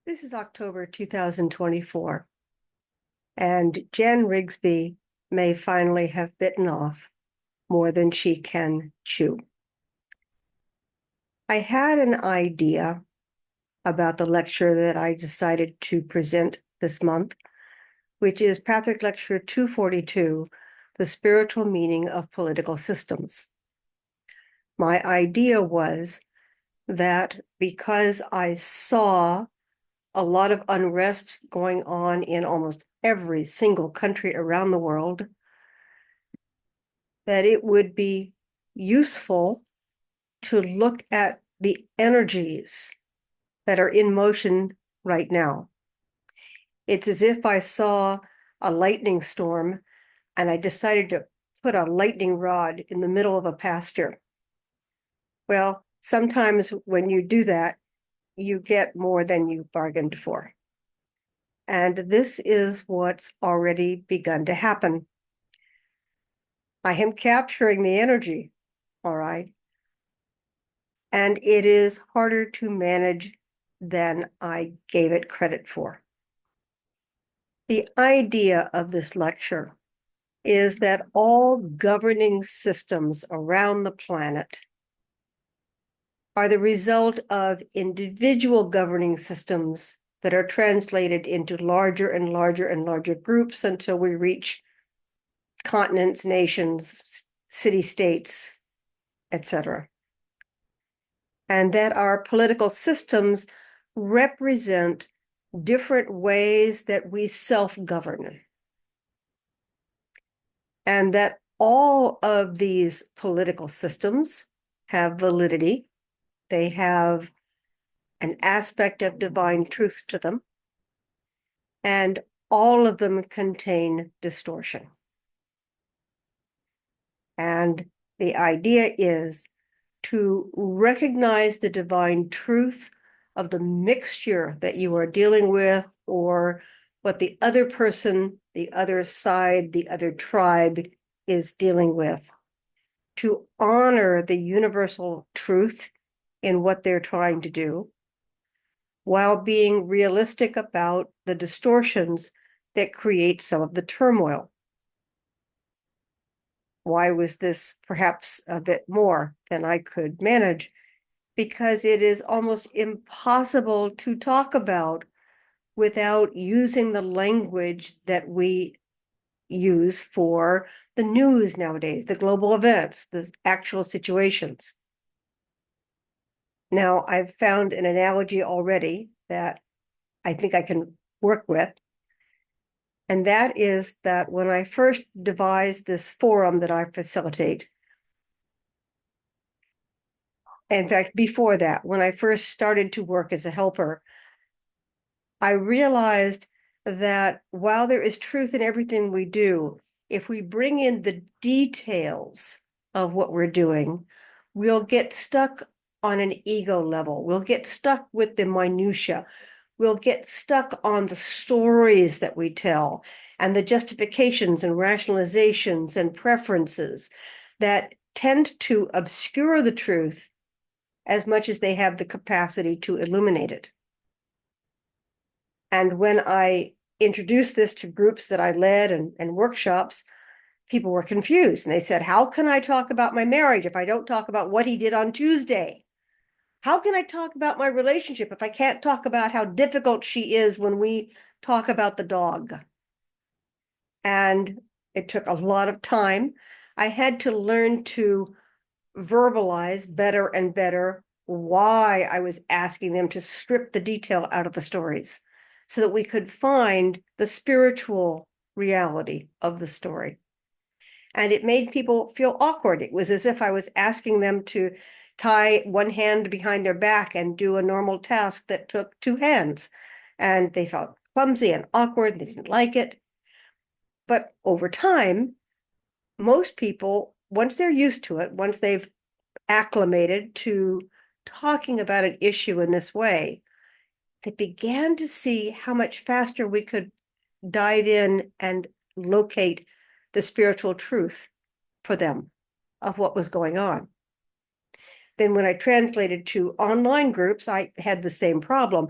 This is October 2024, and Jan Rigsby may finally have bitten off more than she can chew. I had an idea about the lecture that I decided to present this month, which is Patrick Lecture 242, The Spiritual Meaning of Political Systems. My idea was that because I saw a lot of unrest going on in almost every single country around the world, that it would be useful to look at the energies that are in motion right now. It's as if I saw a lightning storm and I decided to put a lightning rod in the middle of a pasture. Well, sometimes when you do that, you get more than you bargained for. And this is what's already begun to happen. I am capturing the energy, all right? And it is harder to manage than I gave it credit for. The idea of this lecture is that all governing systems around the planet are the result of individual governing systems that are translated into larger and larger and larger groups until we reach continents, nations, city-states, etc. And that our political systems represent different ways that we self-govern. And that all of these political systems have validity. They have an aspect of divine truth to them. And all of them contain distortion. And the idea is to recognize the divine truth of the mixture that you are dealing with, or what the other person, the other side, the other tribe is dealing with, to honor the universal truth in what they're trying to do, while being realistic about the distortions that create some of the turmoil. Why was this perhaps a bit more than I could manage? Because it is almost impossible to talk about without using the language that we use for the news nowadays, the global events, the actual situations. Now, I've found an analogy already that I think I can work with. And that is that when I first devised this forum that I facilitate, in fact, before that, when I first started to work as a helper, I realized that while there is truth in everything we do, if we bring in the details of what we're doing, we'll get stuck on an ego level. We'll get stuck with the minutia. We'll get stuck on the stories that we tell and the justifications and rationalizations and preferences that tend to obscure the truth as much as they have the capacity to illuminate it. And when I introduced this to groups that I led and workshops, people were confused. And they said, how can I talk about my marriage if I don't talk about what he did on Tuesday? How can I talk about my relationship if I can't talk about how difficult she is when we talk about the dog? And it took a lot of time. I had to learn to verbalize better and better why I was asking them to strip the detail out of the stories so that we could find the spiritual reality of the story. And it made people feel awkward. It was as if I was asking them to tie one hand behind their back and do a normal task that took two hands. And they felt clumsy and awkward, and they didn't like it. But over time, most people, once they're used to it, once they've acclimated to talking about an issue in this way, they began to see how much faster we could dive in and locate the spiritual truth for them of what was going on. Then when I translated to online groups, I had the same problem.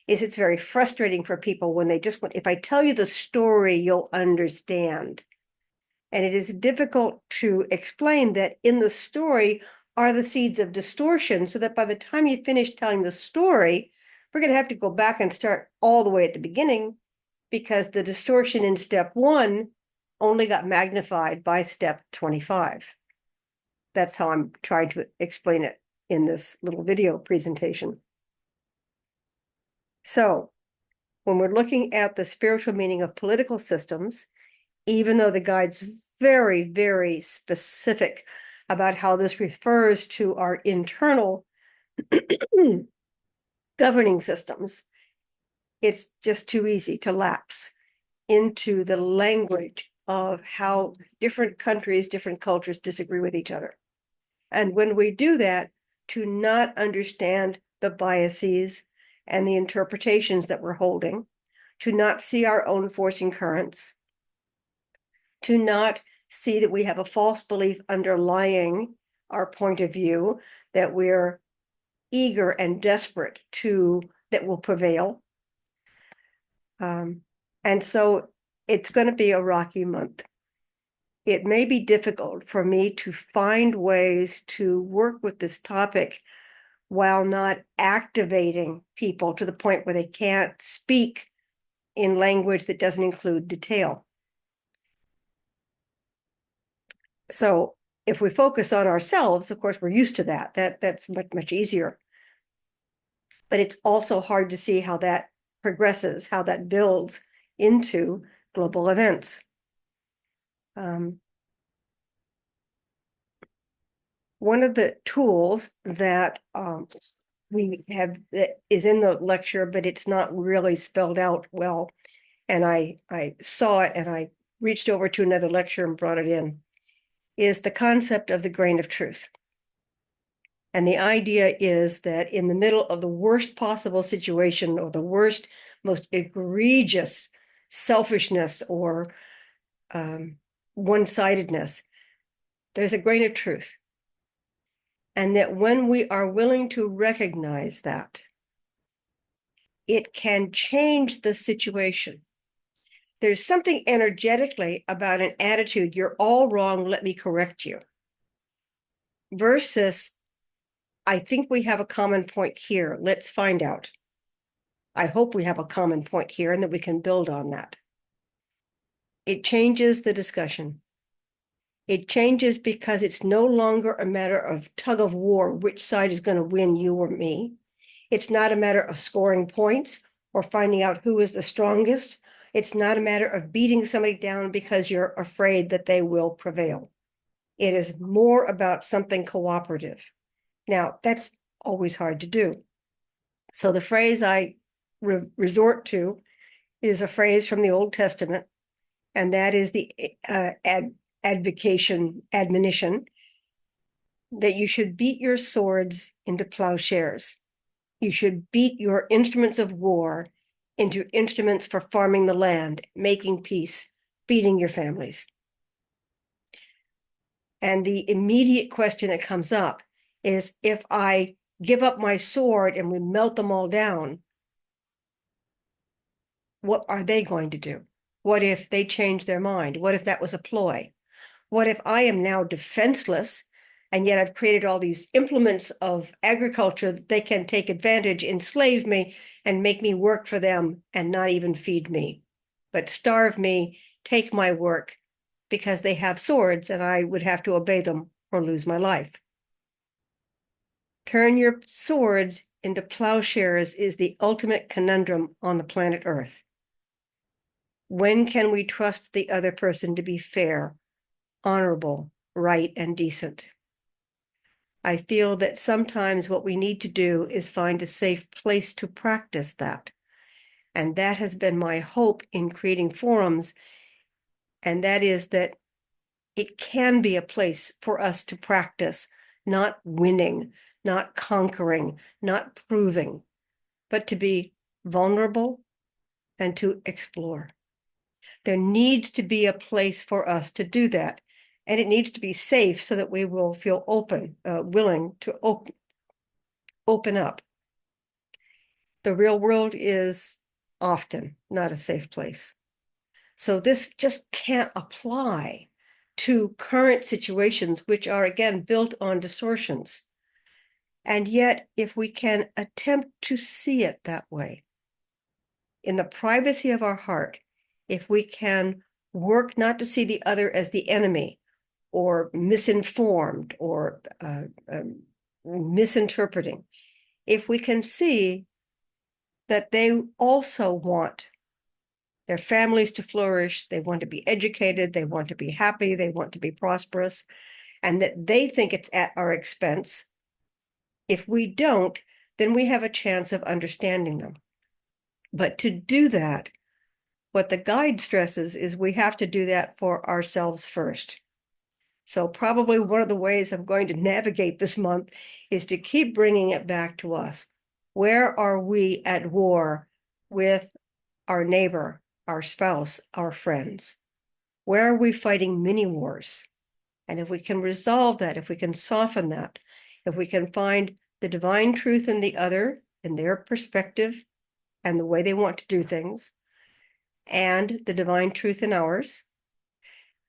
is it's very frustrating for people when they just want, if I tell you the story, you'll understand. And it is difficult to explain that in the story are the seeds of distortion, so that by the time you finish telling the story, we're going to have to go back and start all the way at the beginning, because the distortion in step 1 only got magnified by step 25. That's how I'm trying to explain it in this little video presentation. So when we're looking at the spiritual meaning of political systems, even though the guide's very, very specific about how this refers to our internal governing systems, it's just too easy to lapse into the language of how different countries, different cultures disagree with each other. And when we do that, to not understand the biases and the interpretations that we're holding, to not see our own forcing currents, to not see that we have a false belief underlying our point of view, that we're eager and desperate to, that will prevail. And so it's going to be a rocky month. It may be difficult for me to find ways to work with this topic while not activating people to the point where they can't speak in language that doesn't include detail. So if we focus on ourselves, of course, we're used to that. That's much, much easier. But it's also hard to see how that progresses, how that builds into global events. One of the tools that we have that is in the lecture, but it's not really spelled out well, and I saw it and I reached over to another lecture and brought it in, is the concept of the grain of truth. And the idea is that in the middle of the worst possible situation, or the worst, most egregious selfishness or one-sidedness, there's a grain of truth. And that when we are willing to recognize that, it can change the situation. There's something energetically about an attitude, you're all wrong, let me correct you, versus, I think we have a common point here, let's find out. I hope we have a common point here and that we can build on that. It changes the discussion. It changes because it's no longer a matter of tug of war, which side is going to win, you or me. It's not a matter of scoring points or finding out who is the strongest. It's not a matter of beating somebody down because you're afraid that they will prevail. It is more about something cooperative. Now, that's always hard to do. So the phrase I resort to is a phrase from the Old Testament, and that is the admonition that you should beat your swords into plowshares. You should beat your instruments of war into instruments for farming the land, making peace, feeding your families. And the immediate question that comes up is, if I give up my sword and we melt them all down, what are they going to do? What if they change their mind? What if that was a ploy? What if I am now defenseless, and yet I've created all these implements of agriculture that they can take advantage, enslave me, and make me work for them and not even feed me, but starve me, take my work, because they have swords and I would have to obey them or lose my life. Turn your swords into plowshares is the ultimate conundrum on the planet Earth. When can we trust the other person to be fair, honorable, right, and decent? I feel that sometimes what we need to do is find a safe place to practice that. And that has been my hope in creating forums. And that is that it can be a place for us to practice, not winning, not conquering, not proving, but to be vulnerable and to explore. There needs to be a place for us to do that. And it needs to be safe so that we will feel open, willing to open up. the real world is often not a safe place. So this just can't apply to current situations, which are, again, built on distortions. And yet, if we can attempt to see it that way, in the privacy of our heart, if we can work not to see the other as the enemy or misinformed or misinterpreting, if we can see that they also want their families to flourish, they want to be educated, they want to be happy, they want to be prosperous, and that they think it's at our expense. If we don't, then we have a chance of understanding them. But to do that, what the guide stresses is we have to do that for ourselves first. So probably one of the ways I'm going to navigate this month is to keep bringing it back to us. Where are we at war with our neighbor, our spouse, our friends? Where are we fighting mini wars? And if we can resolve that, if we can soften that, if we can find the divine truth in the other, in their perspective and the way they want to do things, and the divine truth in ours,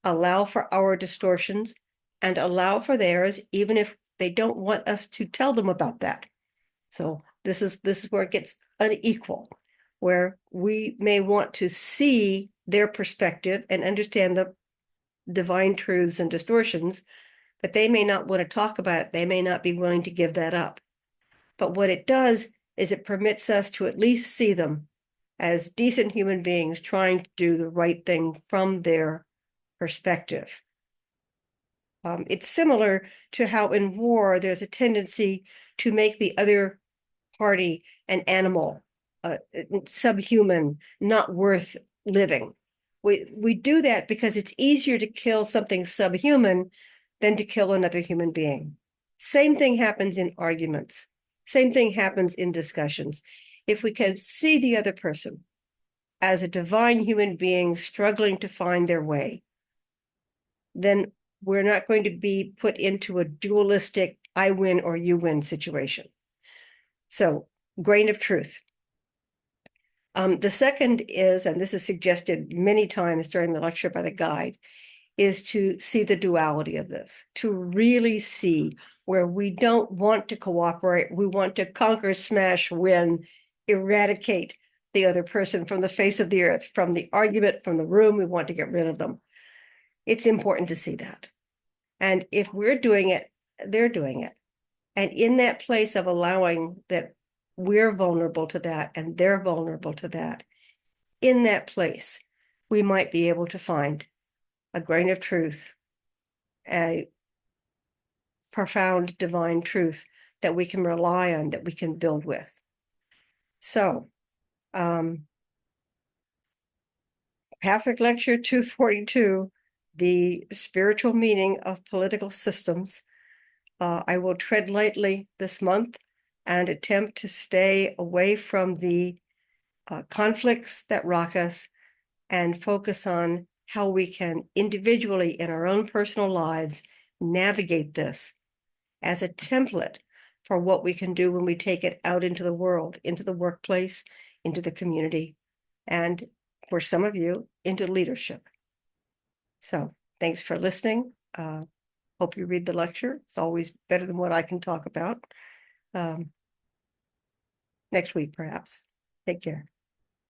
allow for our distortions and allow for theirs, even if they don't want us to tell them about that. So this is where it gets unequal, where we may want to see their perspective and understand the divine truths and distortions, but they may not want to talk about it. They may not be willing to give that up. But what it does is it permits us to at least see them as decent human beings trying to do the right thing from their perspective. It's similar to how in war there's a tendency to make the other party an animal, subhuman, not worth living. We do that because it's easier to kill something subhuman than to kill another human being. Same thing happens in arguments. Same thing happens in discussions. If we can see the other person as a divine human being struggling to find their way, then we're not going to be put into a dualistic I win or you win situation. So, grain of truth. The second is, and this is suggested many times during the lecture by the guide, is to see the duality of this, to really see where we don't want to cooperate, we want to conquer, smash, win, eradicate the other person from the face of the earth, from the argument, from the room, we want to get rid of them. It's important to see that. And if we're doing it, they're doing it. And in that place of allowing that we're vulnerable to that and they're vulnerable to that, in that place, we might be able to find a grain of truth, a profound divine truth that we can rely on, that we can build with. So, Pathwick Lecture 242, The Spiritual Meaning of Political Systems. I will tread lightly this month and attempt to stay away from the conflicts that rock us and focus on how we can individually in our own personal lives navigate this as a template for what we can do when we take it out into the world, into the workplace, into the community, and for some of you, into leadership. So thanks for listening. Hope you read the lecture. It's always better than what I can talk about. Next week, perhaps. Take care.